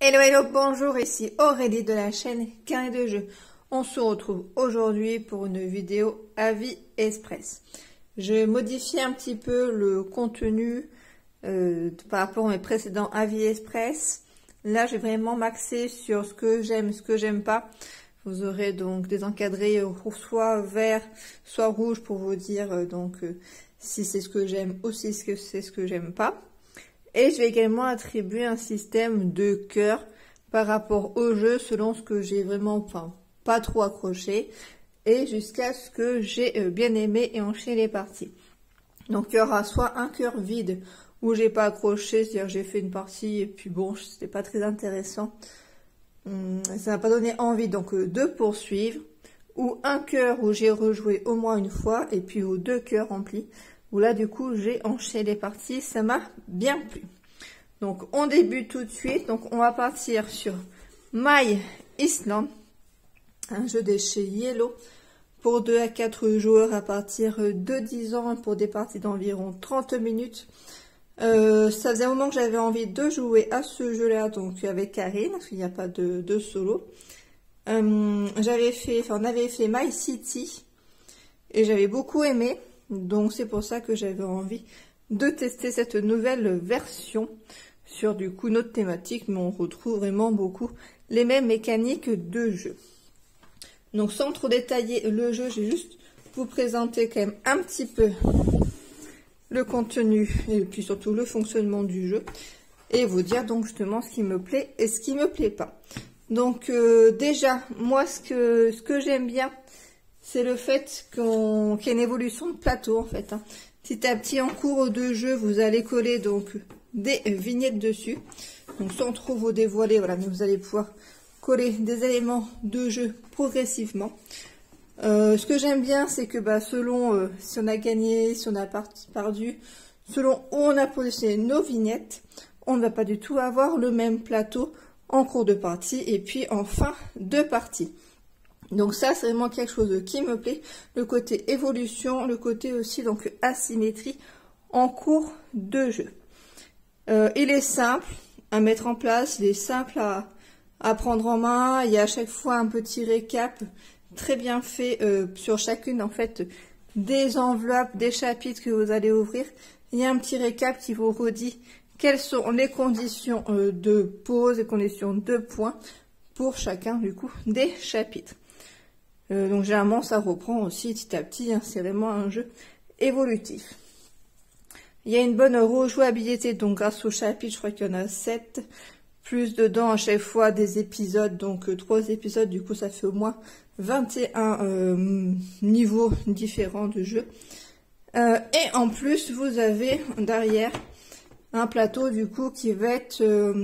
Hello hello, bonjour, ici Aurélie de la chaîne Carnet de jeu. On se retrouve aujourd'hui pour une vidéo Avis Express. Je modifie un petit peu le contenu par rapport à mes précédents Avis Express. Là, je vais vraiment m'axer sur ce que j'aime, ce que j'aime pas. Vous aurez donc des encadrés soit vert, soit rouge pour vous dire si c'est ce que j'aime ou si c'est ce que j'aime pas. Et je vais également attribuer un système de cœur par rapport au jeu selon ce que j'ai vraiment pas trop accroché et jusqu'à ce que j'ai bien aimé et enchaîné les parties. Donc il y aura soit un cœur vide où j'ai pas accroché, c'est-à-dire j'ai fait une partie et puis bon, c'était pas très intéressant. Ça m'a pas donné envie donc de poursuivre, ou un cœur où j'ai rejoué au moins une fois et puis ou deux cœurs remplis où là du coup j'ai enchaîné les parties, ça m'a bien plu. Donc on débute tout de suite, donc on va partir sur My Island, un jeu de chez Yellow pour 2 à 4 joueurs à partir de 10 ans pour des parties d'environ 30 minutes. Ça faisait un moment que j'avais envie de jouer à ce jeu là, donc avec Karine, parce qu'il n'y a pas de solo. On avait fait My City et j'avais beaucoup aimé. Donc c'est pour ça que j'avais envie de tester cette nouvelle version sur du coup notre thématique, mais on retrouve vraiment beaucoup les mêmes mécaniques de jeu. Donc sans trop détailler le jeu, j'ai juste vous présenter quand même un petit peu le contenu et puis surtout le fonctionnement du jeu et vous dire donc justement ce qui me plaît et ce qui me plaît pas. Donc déjà moi ce que j'aime bien, c'est le fait qu'il y ait une évolution de plateau en fait. Petit à petit en cours de jeu, vous allez coller donc des vignettes dessus. Donc sans trop vous dévoiler, voilà, mais vous allez pouvoir coller des éléments de jeu progressivement. Ce que j'aime bien, c'est que selon si on a gagné, si on a perdu, selon où on a positionné nos vignettes, on ne va pas du tout avoir le même plateau en cours de partie et puis en fin de partie. Donc ça, c'est vraiment quelque chose qui me plaît, le côté évolution, le côté aussi donc asymétrie en cours de jeu. Il est simple à mettre en place, il est simple à prendre en main, il y a à chaque fois un petit récap très bien fait sur chacune en fait des enveloppes, des chapitres que vous allez ouvrir. Il y a un petit récap qui vous redit quelles sont les conditions de pause, les conditions de points pour chacun du coup des chapitres. Donc généralement ça reprend aussi petit à petit, c'est vraiment un jeu évolutif. Il y a une bonne rejouabilité donc grâce au chapitre, je crois qu'il y en a 7, plus dedans à chaque fois des épisodes, donc 3 épisodes, du coup ça fait au moins 21 niveaux différents de jeu. Et en plus vous avez derrière un plateau du coup qui va être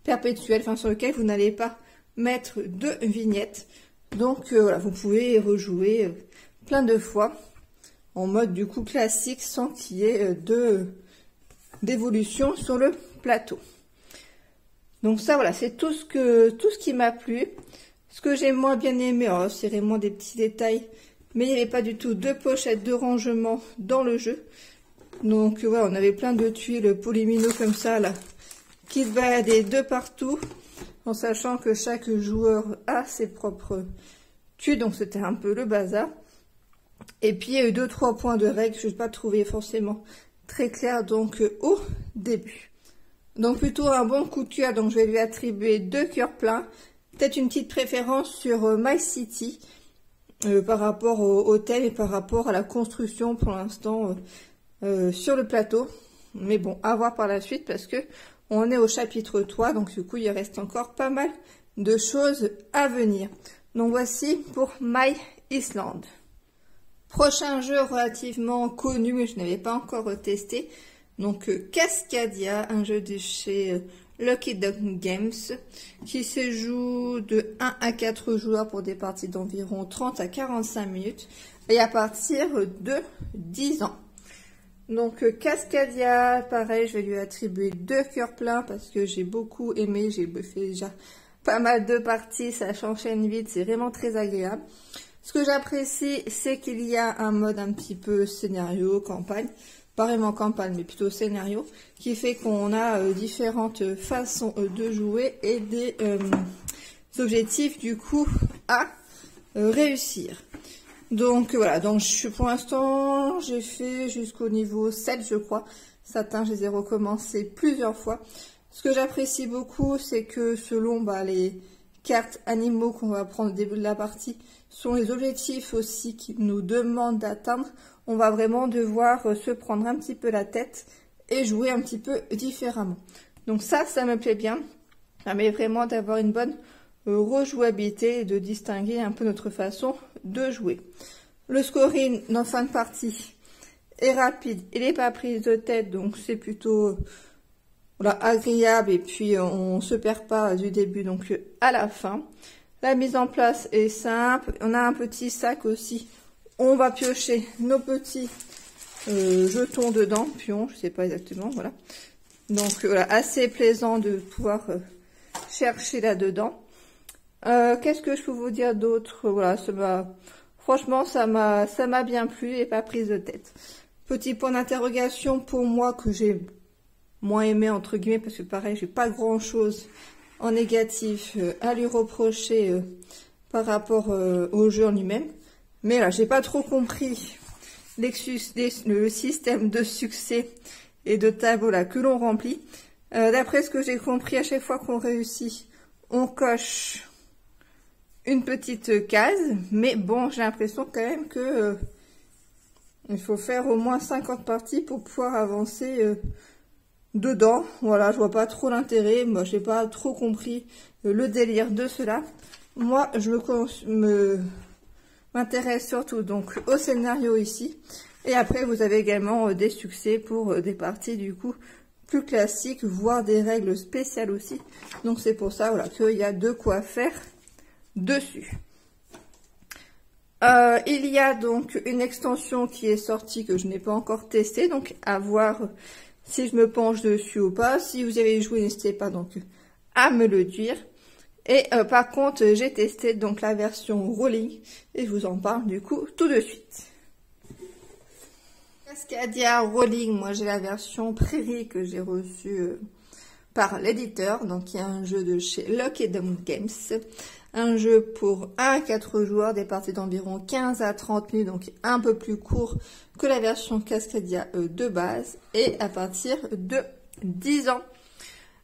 perpétuel, sur lequel vous n'allez pas mettre de vignettes. Donc voilà, vous pouvez rejouer plein de fois en mode du coup classique sans qu'il y ait d'évolution sur le plateau. Donc ça voilà, c'est tout ce qui m'a plu. Ce que j'ai moins bien aimé, c'est vraiment des petits détails, mais il n'y avait pas du tout de pochette de rangement dans le jeu. Donc voilà, on avait plein de tuiles polymino comme ça là, qui se baladaient de partout, en sachant que chaque joueur a ses propres tuiles, donc c'était un peu le bazar. Et puis il y a eu 2-3 points de règles que je n'ai pas trouvé forcément très clair donc au début. Donc plutôt un bon coup de cœur, donc je vais lui attribuer 2 cœurs pleins. Peut-être une petite préférence sur My City par rapport au thème et par rapport à la construction pour l'instant sur le plateau. Mais bon, à voir par la suite parce que on est au chapitre 3, donc du coup il reste encore pas mal de choses à venir. Donc voici pour My Island. Prochain jeu relativement connu, mais je n'avais pas encore testé. Donc Cascadia, un jeu de chez Lucky Duck Games, qui se joue de 1 à 4 joueurs pour des parties d'environ 30 à 45 minutes et à partir de 10 ans. Donc Cascadia, pareil, je vais lui attribuer 2 cœurs pleins parce que j'ai beaucoup aimé, j'ai fait déjà pas mal de parties, ça s'enchaîne vite, c'est vraiment très agréable. Ce que j'apprécie, c'est qu'il y a un mode un petit peu scénario, campagne. pas vraiment campagne, mais plutôt scénario, qui fait qu'on a différentes façons de jouer et des objectifs du coup à réussir. Donc voilà, donc pour l'instant j'ai fait jusqu'au niveau 7 je crois. Certains je les ai recommencés plusieurs fois. Ce que j'apprécie beaucoup c'est que selon les cartes animaux qu'on va prendre au début de la partie sont les objectifs aussi qui nous demandent d'atteindre. On va vraiment devoir se prendre un petit peu la tête et jouer un petit peu différemment. Donc ça me plaît bien. Ça permet vraiment d'avoir une bonne rejouabilité et de distinguer un peu notre façon de jouer. Le scoring en fin de partie est rapide, il n'est pas prise de tête, donc c'est plutôt agréable et puis on se perd pas du début donc à la fin. La mise en place est simple, on a un petit sac aussi, on va piocher nos petits jetons dedans, pions, je sais pas exactement, voilà. Donc voilà, assez plaisant de pouvoir chercher là-dedans. Qu'est-ce que je peux vous dire d'autre? Voilà, franchement, ça m'a bien plu et pas prise de tête. Petit point d'interrogation pour moi que j'ai moins aimé entre guillemets parce que pareil, j'ai pas grand-chose en négatif à lui reprocher par rapport au jeu en lui-même. Mais là, j'ai pas trop compris le système de succès et de tableau là que l'on remplit. D'après ce que j'ai compris, à chaque fois qu'on réussit, on coche une petite case, mais bon, j'ai l'impression quand même que il faut faire au moins 50 parties pour pouvoir avancer dedans. Voilà, je vois pas trop l'intérêt, moi j'ai pas trop compris le délire de cela. Moi, je m'intéresse surtout donc au scénario ici, et après vous avez également des succès pour des parties du coup plus classiques, voire des règles spéciales aussi. Donc c'est pour ça voilà qu'il y a de quoi faire dessus. Il y a donc une extension qui est sortie que je n'ai pas encore testée, donc à voir si je me penche dessus ou pas. Si vous avez joué, n'hésitez pas donc à me le dire. Et par contre, j'ai testé donc la version rolling et je vous en parle du coup tout de suite. Cascadia Rolling, moi j'ai la version Prairie que j'ai reçue par l'éditeur, donc il y a un jeu de chez Lock & Dom Games. Un jeu pour 1 à 4 joueurs, des parties d'environ 15 à 30 minutes, donc un peu plus court que la version Cascadia de base, et à partir de 10 ans.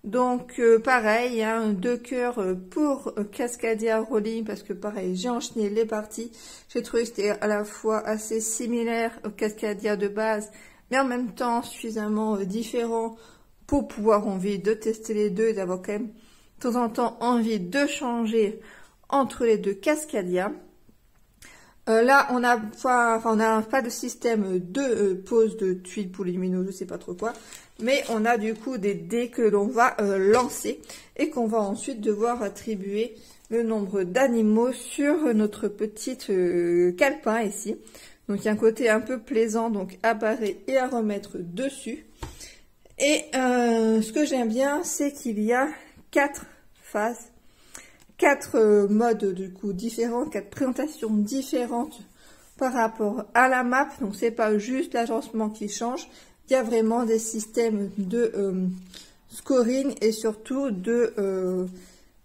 Donc pareil, hein, 2 cœurs pour Cascadia Rolling, parce que pareil, j'ai enchaîné les parties. J'ai trouvé que c'était à la fois assez similaire au Cascadia de base, mais en même temps suffisamment différent pour pouvoir envie de tester les deux et d'avoir quand même de temps en temps envie de changer entre les deux Cascadia. Là, on n'a pas de système de pose de tuiles pour lumineux, je sais pas trop quoi, mais on a du coup des dés que l'on va lancer et qu'on va ensuite devoir attribuer le nombre d'animaux sur notre petite calepin ici. Donc il y a un côté un peu plaisant donc à barrer et à remettre dessus. Et ce que j'aime bien, c'est qu'il y a 4 phases, 4 modes du coup différents, 4 présentations différentes par rapport à la map. Donc c'est pas juste l'agencement qui change, il y a vraiment des systèmes de scoring et surtout de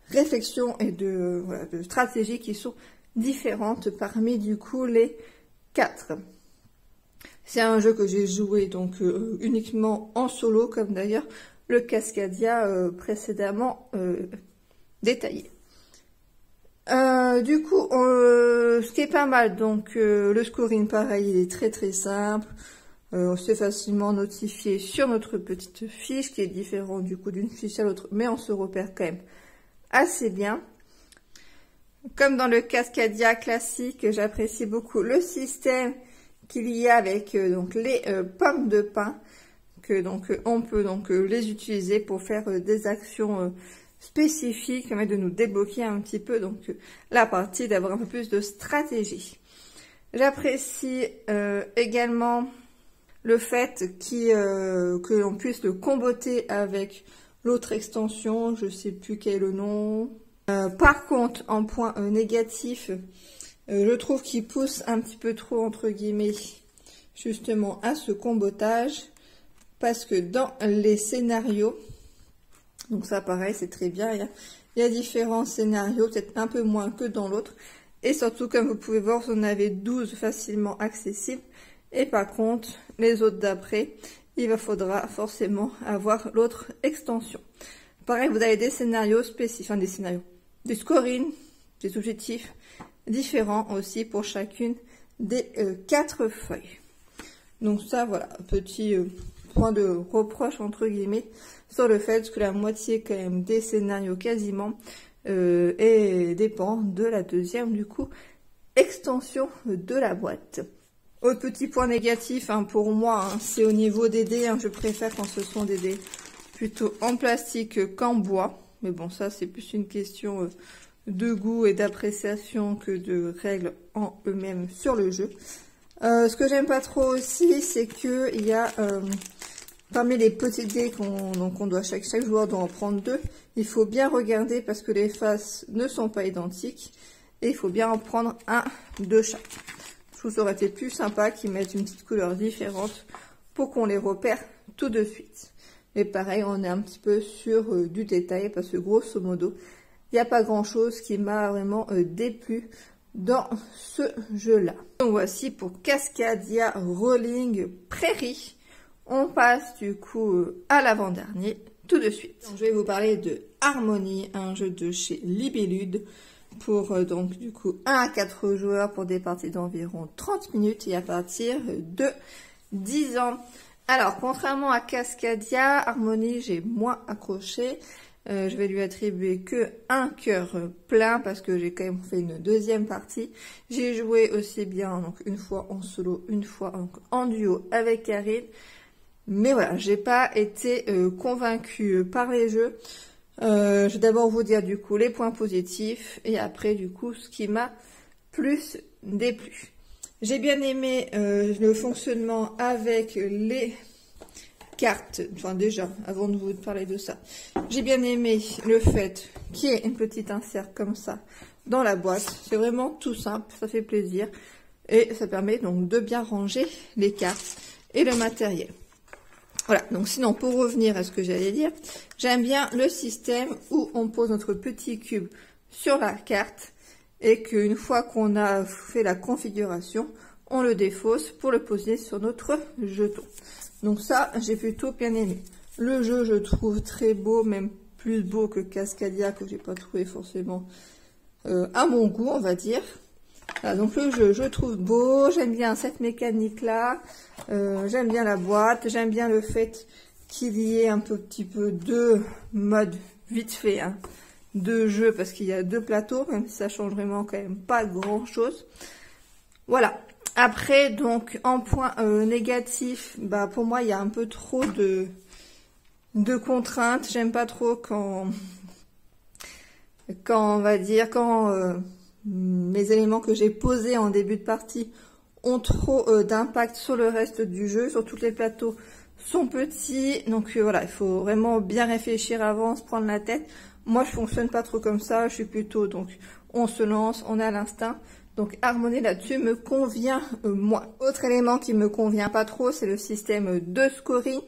réflexion et de stratégie qui sont différentes parmi du coup les 4. C'est un jeu que j'ai joué donc uniquement en solo, comme d'ailleurs le Cascadia précédemment détaillé. Du coup, ce qui est pas mal, donc le scoring pareil, il est très simple. On s'est facilement notifié sur notre petite fiche qui est différente du coup d'une fiche à l'autre, mais on se repère quand même assez bien. Comme dans le Cascadia classique, j'apprécie beaucoup le système qu'il y a avec donc les pommes de pin, que donc on peut donc les utiliser pour faire des actions spécifiques, qui permettent de nous débloquer un petit peu donc la partie, d'avoir un peu plus de stratégie. J'apprécie également le fait que l'on puisse le comboter avec l'autre extension, je sais plus quel est le nom. Par contre, en point négatif, je trouve qu'il pousse un petit peu trop, entre guillemets, justement à ce combotage, parce que dans les scénarios, donc ça pareil c'est très bien, il y a différents scénarios, peut-être un peu moins que dans l'autre, et surtout comme vous pouvez voir, vous en avez 12 facilement accessibles, et par contre les autres d'après, il vous faudra forcément avoir l'autre extension. Pareil, vous avez des scénarios spécifiques, enfin des scénarios, des scorings, des objectifs différents aussi pour chacune des 4 feuilles. Donc ça, voilà, petit point de reproche entre guillemets sur le fait que la moitié quand même des scénarios quasiment et dépend de la deuxième du coup extension de la boîte. Autre petit point négatif pour moi, c'est au niveau des dés. Je préfère quand ce sont des dés plutôt en plastique qu'en bois. Mais bon, ça c'est plus une question de goût et d'appréciation que de règles en eux-mêmes sur le jeu. Ce que j'aime pas trop aussi, c'est que il y a parmi les petits dés qu'on doit chaque joueur doit en prendre 2. Il faut bien regarder parce que les faces ne sont pas identiques et il faut bien en prendre un de chaque. Je trouve que ça aurait été plus sympa qu'ils mettent une petite couleur différente pour qu'on les repère tout de suite. Et pareil, on est un petit peu sur du détail parce que grosso modo, il n'y a pas grand chose qui m'a vraiment déplu dans ce jeu-là. Donc voici pour Cascadia Rolling Prairie. On passe du coup à l'avant-dernier tout de suite. Donc, je vais vous parler de Harmony, un jeu de chez Libellude pour donc du coup 1 à 4 joueurs pour des parties d'environ 30 minutes et à partir de 10 ans. Alors contrairement à Cascadia, Harmony j'ai moins accroché. Je vais lui attribuer que un cœur plein parce que j'ai quand même fait une deuxième partie. J'ai joué aussi bien donc une fois en solo, une fois en duo avec Karine. Mais voilà, j'ai pas été convaincue par les jeux. Je vais d'abord vous dire du coup les points positifs et après du coup ce qui m'a plus déplu. J'ai bien aimé le fonctionnement avec les cartes, enfin déjà, avant de vous parler de ça, j'ai bien aimé le fait qu'il y ait une petite insert comme ça dans la boîte. C'est vraiment tout simple, ça fait plaisir et ça permet donc de bien ranger les cartes et le matériel. Voilà, donc sinon pour revenir à ce que j'allais dire, j'aime bien le système où on pose notre petit cube sur la carte et qu'une fois qu'on a fait la configuration, on le défausse pour le poser sur notre jeton. Donc ça, j'ai plutôt bien aimé. Le jeu, je trouve très beau, même plus beau que Cascadia, que j'ai pas trouvé forcément à mon goût, on va dire. Voilà, donc le jeu, je trouve beau, j'aime bien cette mécanique-là, j'aime bien la boîte, j'aime bien le fait qu'il y ait un petit peu de mode vite fait de jeu, parce qu'il y a 2 plateaux, même si ça change vraiment quand même pas grand-chose. Voilà. Après, donc, en point négatif, pour moi, il y a un peu trop de contraintes. J'aime pas trop quand on va dire, mes éléments que j'ai posés en début de partie ont trop d'impact sur le reste du jeu. Sur tous les plateaux sont petits. Donc voilà, il faut vraiment bien réfléchir avant, se prendre la tête. Moi, je fonctionne pas trop comme ça. Je suis plutôt, donc, on se lance, on a l'instinct. Donc Harmony là-dessus me convient moins. Autre élément qui me convient pas trop, c'est le système de scoring,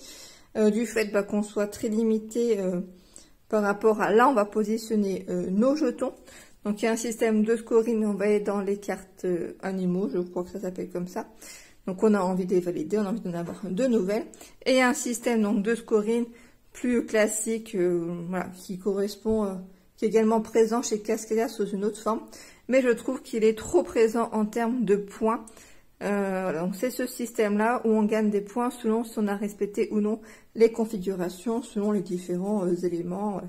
du fait qu'on soit très limité par rapport à là on va positionner nos jetons. Donc il y a un système de scoring, on va aller dans les cartes animaux, je crois que ça s'appelle comme ça. Donc on a envie de les valider, on a envie d'en avoir de nouvelles. Et il y a un système donc de scoring plus classique, voilà, qui correspond, qui est également présent chez Cascadia sous une autre forme. Mais je trouve qu'il est trop présent en termes de points. Donc c'est ce système-là où on gagne des points selon si on a respecté ou non les configurations, selon les différents éléments,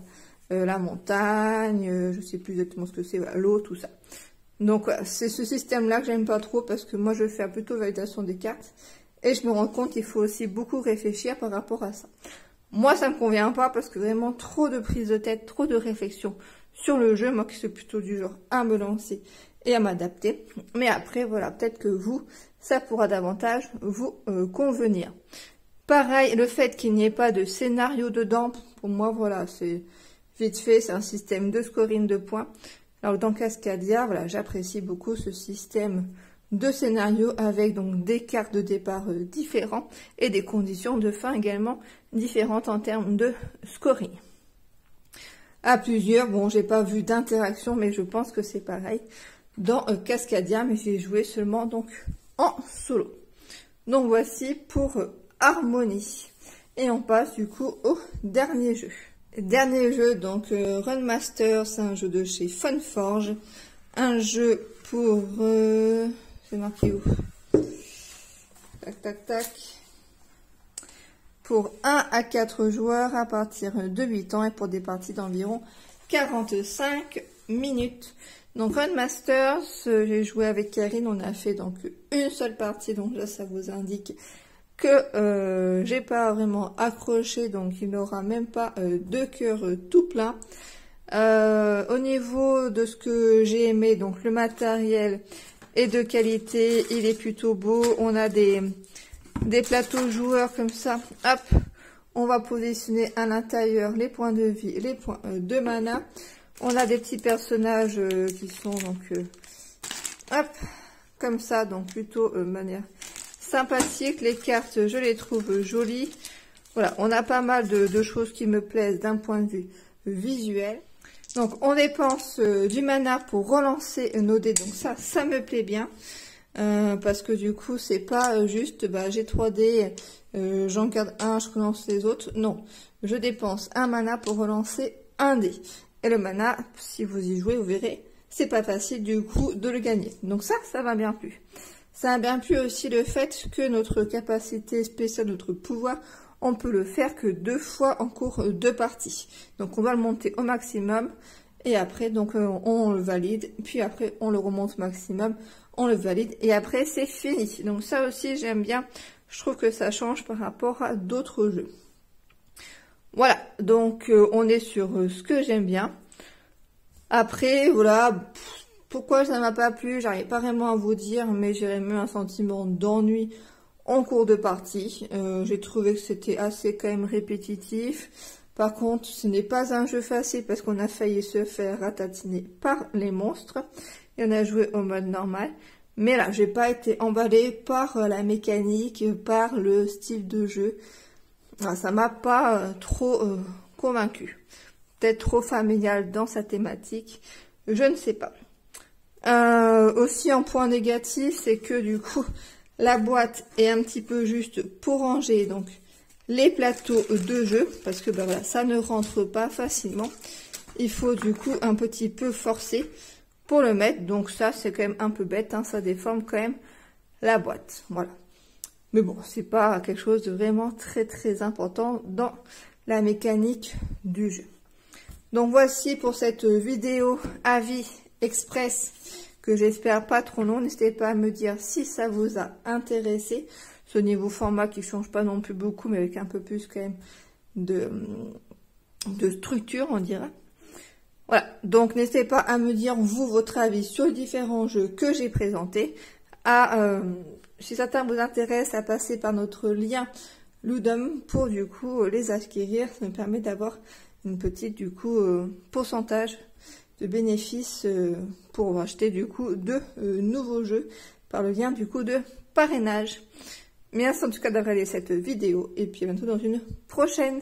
la montagne, je sais plus exactement ce que c'est, voilà, l'eau, tout ça. Donc voilà, c'est ce système-là que j'aime pas trop parce que moi je vais faire plutôt validation des cartes et je me rends compte qu'il faut aussi beaucoup réfléchir par rapport à ça. Moi ça me convient pas parce que vraiment trop de prise de tête, trop de réflexion sur le jeu, moi qui suis plutôt du genre à me lancer et à m'adapter. Mais après, voilà, peut-être que vous, ça pourra davantage vous convenir. Pareil, le fait qu'il n'y ait pas de scénario dedans, pour moi, voilà, c'est vite fait, c'est un système de scoring de points. Alors dans Cascadia, voilà, j'apprécie beaucoup ce système 2 scénarios avec donc des cartes de départ différents et des conditions de fin également différentes en termes de scoring. À plusieurs, bon, j'ai pas vu d'interaction, mais je pense que c'est pareil dans Cascadia, mais j'ai joué seulement donc en solo. Donc voici pour Harmonie. Et on passe du coup au dernier jeu. Dernier jeu, donc Runmaster, c'est un jeu de chez Funforge. Un jeu pour... c'est marqué où? Tac, tac, tac. Pour 1 à 4 joueurs à partir de 8 ans et pour des parties d'environ 45 minutes. Donc Runmaster, j'ai joué avec Karine, on a fait donc une seule partie, donc là ça vous indique que j'ai pas vraiment accroché, donc il n'aura même pas de cœur tout plein. Au niveau de ce que j'ai aimé, donc le matériel est de qualité, il est plutôt beau, on a des plateaux joueurs comme ça, hop, on va positionner à l'intérieur les points de vie, les points de mana. On a des petits personnages qui sont donc, hop, comme ça, donc plutôt manière sympathique. Les cartes, je les trouve jolies. Voilà, on a pas mal de choses qui me plaisent d'un point de vue visuel. Donc, on dépense du mana pour relancer nos dés. Donc ça me plaît bien. Parce que du coup, c'est pas juste, bah, j'ai 3 dés, j'en garde un, je relance les autres. Non, je dépense un mana pour relancer un dé. Et le mana, si vous y jouez, vous verrez, c'est pas facile du coup de le gagner. Donc ça m'a bien plu. Ça m'a bien plu aussi le fait que notre capacité spéciale, notre pouvoir, on peut le faire que 2 fois en cours de partie. Donc on va le monter au maximum et après donc on le valide. Puis après on le remonte au maximum, on le valide et après c'est fini. Donc ça aussi j'aime bien. Je trouve que ça change par rapport à d'autres jeux. Voilà, donc on est sur ce que j'aime bien. Après, voilà, pourquoi ça m'a pas plu, j'arrive pas vraiment à vous dire, mais j'ai eu un sentiment d'ennui en cours de partie. J'ai trouvé que c'était assez quand même répétitif. Par contre, ce n'est pas un jeu facile parce qu'on a failli se faire ratatiner par les monstres. Et on a joué au mode normal. Mais là, j'ai pas été emballée par la mécanique, par le style de jeu. Ça m'a pas trop convaincu. Peut-être trop familial dans sa thématique, je ne sais pas. Aussi en point négatif, c'est que du coup, la boîte est un petit peu juste pour ranger donc les plateaux de jeu, parce que bah, voilà, ça ne rentre pas facilement. Il faut du coup un petit peu forcer pour le mettre, donc ça c'est quand même un peu bête, hein, ça déforme quand même la boîte, voilà. Mais bon, c'est pas quelque chose de vraiment très important dans la mécanique du jeu. Donc voici pour cette vidéo avis express que j'espère pas trop long. N'hésitez pas à me dire si ça vous a intéressé. Ce niveau format qui change pas non plus beaucoup, mais avec un peu plus quand même de structure, on dirait. Voilà, donc n'hésitez pas à me dire vous votre avis sur les différents jeux que j'ai présentés. Si certains vous intéressent, à passer par notre lien Ludum pour du coup les acquérir. Ça me permet d'avoir une petite du coup pourcentage de bénéfices pour acheter du coup de nouveaux jeux par le lien du coup de parrainage. Merci en tout cas d'avoir regardé cette vidéo et puis à bientôt dans une prochaine.